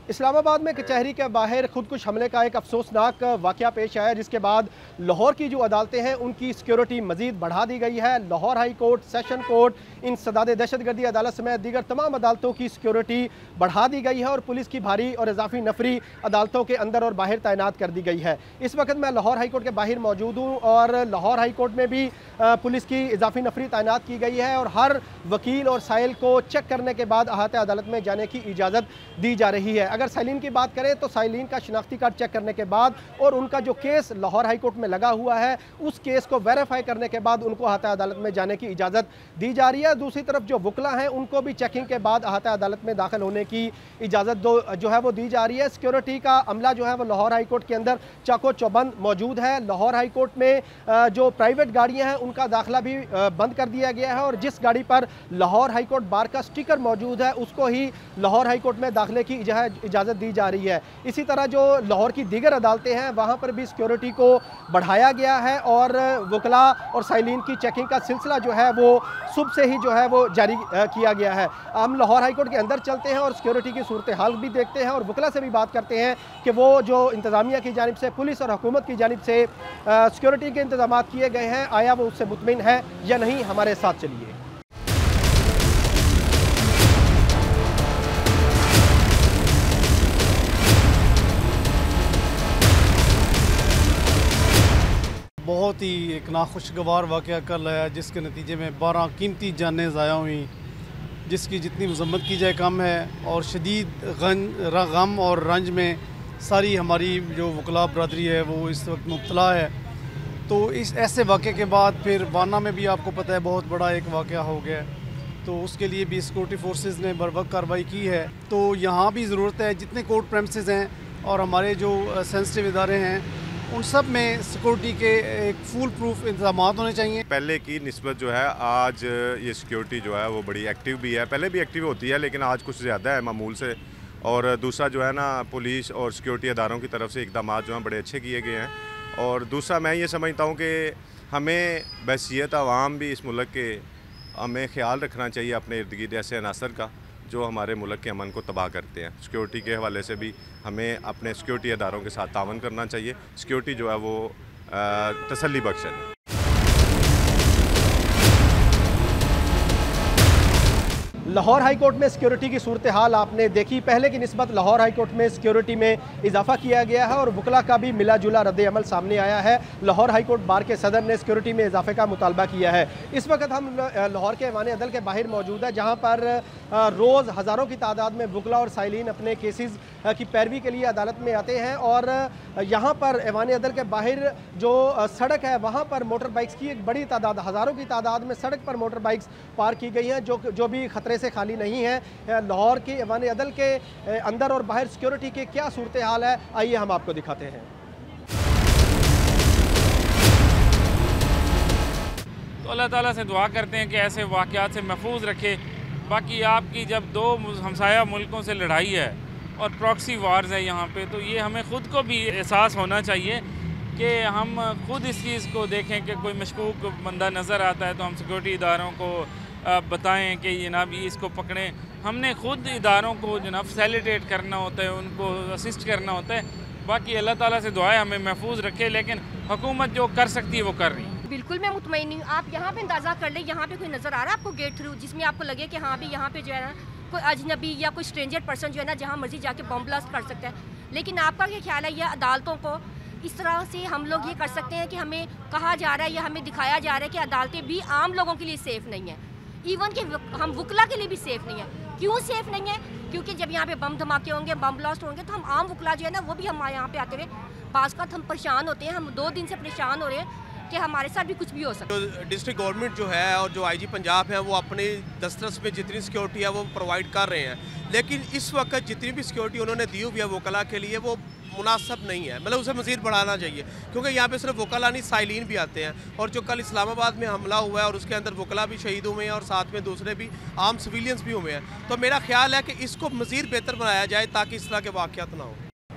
इस्लामाबाद में कचहरी के बाहर खुदकुश हमले का एक अफसोसनाक वाक़या पेश आया, जिसके बाद लाहौर की जो अदालतें हैं उनकी सिक्योरिटी मज़ीद बढ़ा दी गई है। Lahore high court, session court, इन सदाद दहशतगर्दी अदालत समेत दीगर तमाम अदालतों की सिक्योरिटी बढ़ा दी गई है और पुलिस की भारी और इजाफी नफरी अदालतों के अंदर और बाहर तैनात कर दी गई है। इस वक्त मैं लाहौर हाई कोर्ट के बाहर मौजूद हूँ और लाहौर हाई कोर्ट में भी पुलिस की इजाफी नफरी तैनात की गई है और हर वकील और साइल को चेक करने के बाद अहाते अदालत में जाने की इजाज़त दी जा रही है। अगर साइलिन की बात करें तो साइलिन का शिनाख्ती कार्ड चेक करने के बाद और उनका जो केस लाहौर हाई कोर्ट में लगा हुआ है उस केस को वेरीफाई करने के बाद उनको अहाता अदालत में जाने की इजाज़त दी जा रही है। दूसरी तरफ जो वकला हैं उनको भी चेकिंग के बाद अहाता अदालत में दाखिल होने की इजाज़त जो है वो दी जा रही है। सिक्योरिटी का अमला जो है वो लाहौर हाई कोर्ट के अंदर चाको चौबंद मौजूद है। लाहौर हाई कोर्ट में जो प्राइवेट गाड़ियाँ हैं उनका दाखिला भी बंद कर दिया गया है और जिस गाड़ी पर लाहौर हाई कोर्ट बार का स्टिकर मौजूद है उसको ही लाहौर हाई कोर्ट में दाखिले की इजाज़त दी जा रही है। इसी तरह जो लाहौर की दीगर अदालतें हैं वहाँ पर भी सिक्योरिटी को बढ़ाया गया है और वकला और साइलिन की चेकिंग का सिलसिला जो है वो सुबह से ही जो है वो जारी किया गया है। हम लाहौर हाई कोर्ट के अंदर चलते हैं और सिक्योरिटी की सूरत हाल भी देखते हैं और वकला से भी बात करते हैं कि वो जो इंतज़ामिया की जानिब से, पुलिस और हुकूमत की जानिब से सिक्योरिटी के इंतजाम किए गए हैं, आया वो उससे मुतमिन है या नहीं। हमारे साथ चलिए। बहुत ही एक नाखुशगवार वाक़या कल है जिसके नतीजे में 12 कीमती जानें ज़ाया हुई, जिसकी जितनी मज़म्मत की जाए कम है और शदीद गम और रंज में सारी हमारी जो वकला बरदरी है वो इस वक्त मुब्तला है। तो इस ऐसे वाक़े के बाद फिर वाना में भी आपको पता है बहुत बड़ा एक वाक़या हो गया, तो उसके लिए भी सिक्योरिटी फोर्सेस ने बर वक्त कार्रवाई की है। तो यहाँ भी ज़रूरत है जितने कोर्ट प्रेमिसेस हैं और हमारे जो सेंसिटिव इदारे हैं उन सब में सिक्योरिटी के एक फुल प्रूफ इंतजाम होने चाहिए। पहले की निस्बत जो है आज ये सिक्योरिटी जो है वो बड़ी एक्टिव भी है, पहले भी एक्टिव होती है लेकिन आज कुछ ज़्यादा है मामूल से। और दूसरा जो है ना, पुलिस और सिक्योरिटी अदारों की तरफ से इक़दाम जो हैं बड़े अच्छे किए गए हैं। और दूसरा मैं ये समझता हूँ कि हमें बहसीत अवाम भी इस मुल्क के हमें ख्याल रखना चाहिए अपने इर्द गिर्द ऐसे अनासर का जो हमारे मुल्क के अमन को तबाह करते हैं। सिक्योरिटी के हवाले से भी हमें अपने सिक्योरिटी अदारों के साथ तावन करना चाहिए। सिक्योरिटी जो है वो तसल्ली बख्श है। लाहौर हाई कोर्ट में सिक्योरिटी की सूरत हाल आपने देखी। पहले की निस्बत लाहौर हाई कोर्ट में सिक्योरिटी में इजाफा किया गया है और वकला का भी मिला जुला रद्द अमल सामने आया है। लाहौर हाई कोर्ट बार के सदर ने सिक्योरिटी में इजाफे का मुतालबा किया है। इस वक्त हम लाहौर के ऐवान अदल के बाहर मौजूद है जहाँ पर रोज़ हज़ारों की तादाद में वकला और साइलिन अपने केसेस की पैरवी के लिए अदालत में आते हैं और यहाँ पर ऐवान अदल के बाहर जो सड़क है वहाँ पर मोटर बाइक्स की एक बड़ी तादाद, हज़ारों की तादाद में सड़क पर मोटर बाइक्स पार्क की गई हैं जो भी ख़तरे से खाली नहीं है। लाहौर के ऐवान अदल के अंदर और बाहर सिक्योरिटी की क्या सूरत हाल है, आइए हम आपको दिखाते हैं। तो अल्लाह ताला से दुआ करते हैं कि ऐसे वाक़यात से महफूज रखे। बाकी आपकी जब दो हमसाया मुल्कों से लड़ाई है और प्रॉक्सी वार्स है यहाँ पे, तो ये हमें ख़ुद को भी एहसास होना चाहिए कि हम खुद इस चीज़ को देखें कि कोई मशकूक बंदा नज़र आता है तो हम सिक्योरिटी इदारों को बताएं कि जनाब ये इसको पकड़ें। हमने ख़ुद इदारों को जनाब फैसिलिटेट करना होता है, उनको असिस्ट करना होता है। बाकी अल्लाह ताला से दुआ है हमें महफूज रखे, लेकिन हुकूमत जो कर सकती है वो कर रही है। बिल्कुल मैं मुतमईन हूँ। आप यहाँ पे अंदाज़ा कर ले, यहाँ पे कोई नज़र आ रहा है आपको गेट थ्रू जिसमें आपको लगे कि हाँ भी यहाँ पे जो है ना कोई अजनबी या कोई स्ट्रेंजर पर्सन जो है ना जहाँ मर्जी जाके बम ब्लास्ट कर सकता है। लेकिन आपका क्या ख्याल है, यह अदालतों को इस तरह से हम लोग ये कर सकते हैं कि हमें कहा जा रहा है या हमें दिखाया जा रहा है कि अदालतें भी आम लोगों के लिए सेफ़ नहीं है, इवन कि हम वकला के लिए भी सेफ़ नहीं है। क्यों सेफ़ नहीं है? क्योंकि जब यहाँ पे बम धमाके होंगे, बम ब्लास्ट होंगे तो हम आम वकला जो है ना वो भी हम यहाँ पे आते हुए बाज़ का हम परेशान होते हैं। हम 2 दिन से परेशान हो रहे हैं कि हमारे साथ भी कुछ भी हो सकता है। तो डिस्ट्रिक्ट गवर्नमेंट जो है और जो आईजी पंजाब है वो अपने दस्तरस में जितनी सिक्योरिटी है वो प्रोवाइड कर रहे हैं, लेकिन इस वक्त जितनी भी सिक्योरिटी उन्होंने दी हुई है वकला के लिए वो मुनासिब नहीं है। मतलब उसे मज़ीद बढ़ाना चाहिए क्योंकि यहाँ पे सिर्फ वकला नहीं साइलिन भी आते हैं। और जो कल इस्लामाबाद में हमला हुआ है और उसके अंदर वकला भी शहीद हुए हैं और साथ में दूसरे भी आम सिविलियंस भी हुए हैं, तो मेरा ख्याल है कि इसको मज़ीद बेहतर बनाया जाए ताकि इस तरह के वाक़यात ना हो।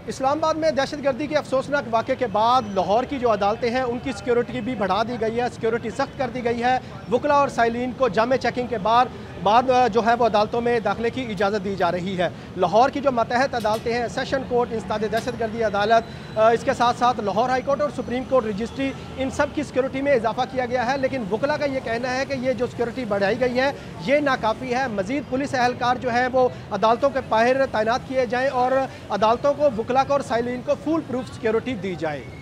इस्लामाबाद में दहशतगर्दी के अफसोसनाक वाक़े के बाद लाहौर की जो अदालतें हैं उनकी सिक्योरिटी भी बढ़ा दी गई है, सिक्योरिटी सख्त कर दी गई है। वकला और साइलिन को जामे चेकिंग के बाद बाद जो है वो अदालतों में दाखिले की इजाज़त दी जा रही है। लाहौर की जो मतहत अदालतें हैं, सेशन कोर्ट, इंसदाद दहशतगर्दी अदालत, इसके साथ साथ लाहौर हाई कोर्ट और सुप्रीम कोर्ट रजिस्ट्री, इन सब की सिक्योरिटी में इजाफा किया गया है। लेकिन वकला का ये कहना है कि ये जो सिक्योरिटी बढ़ाई गई है ये नाकाफ़ी है। मज़ीद पुलिस एहलकार जो है वो अदालतों के बाहर तैनात किए जाएँ और अदालतों को, वकला को और साइलिन को फुल प्रूफ सिक्योरिटी दी जाए।